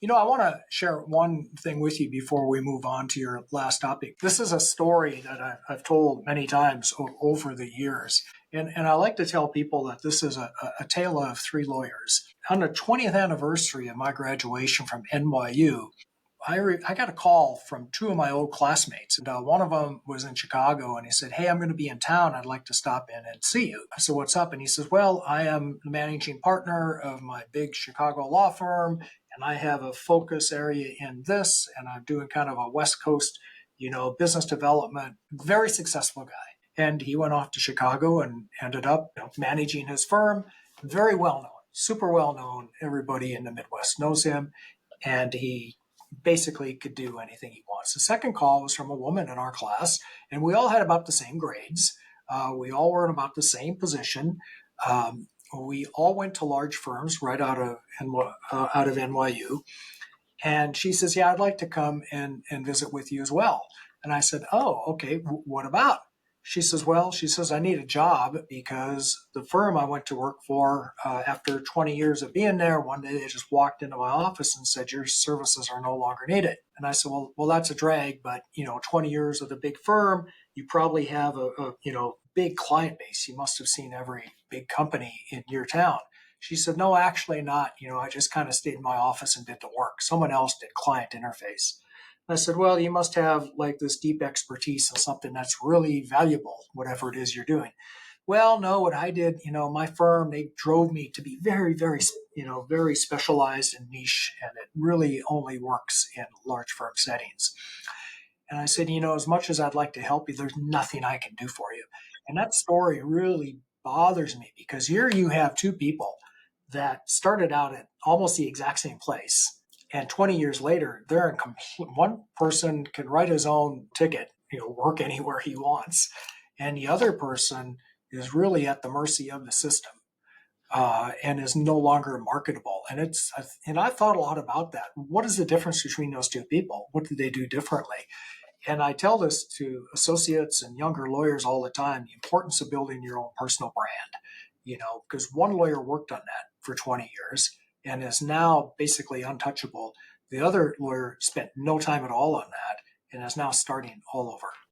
I want to share one thing with you before we move on to your last topic. This is a story that I've told many times over the years. And I like to tell people that this is a tale of three lawyers. On the 20th anniversary of my graduation from NYU, I got a call from two of my old classmates. And one of them was in Chicago, and he said, "Hey, I'm going to be in town. I'd like to stop in and see you." I said, "What's up?" And he says, "Well, I am the managing partner of my big Chicago law firm, and I have a focus area in this, and I'm doing kind of a West Coast, business development." Very successful guy. And he went off to Chicago and ended up managing his firm. Very well known, super well known. Everybody in the Midwest knows him. And he basically could do anything he wants. The second call was from a woman in our class, and we all had about the same grades. We all were in about the same position. We all went to large firms right out of NYU. And she says, "Yeah, I'd like to come and visit with you as well." And I said, "Oh, okay. What about?" She says, "I need a job because the firm I went to work for, after 20 years of being there, one day they just walked into my office and said, 'Your services are no longer needed.'" And I said, well, that's a drag, but 20 years of the big firm, you probably have a big client base. You must have seen every big company in your town. She said, "No, actually not. I just kind of stayed in my office and did the work. Someone else did client interface." I said, "Well, you must have like this deep expertise in something that's really valuable, whatever it is you're doing." "Well, no, what I did, my firm, they drove me to be very, very, very specialized and niche, and it really only works in large firm settings." And I said, "As much as I'd like to help you, there's nothing I can do for you." And that story really bothers me because here you have two people that started out at almost the exact same place. And 20 years later, they're in one person can write his own ticket, work anywhere he wants. And the other person is really at the mercy of the system, and is no longer marketable. And I thought a lot about that. What is the difference between those two people? What did they do differently? And I tell this to associates and younger lawyers all the time, the importance of building your own personal brand, because one lawyer worked on that for 20 years and is now basically untouchable. The other lawyer spent no time at all on that and is now starting all over.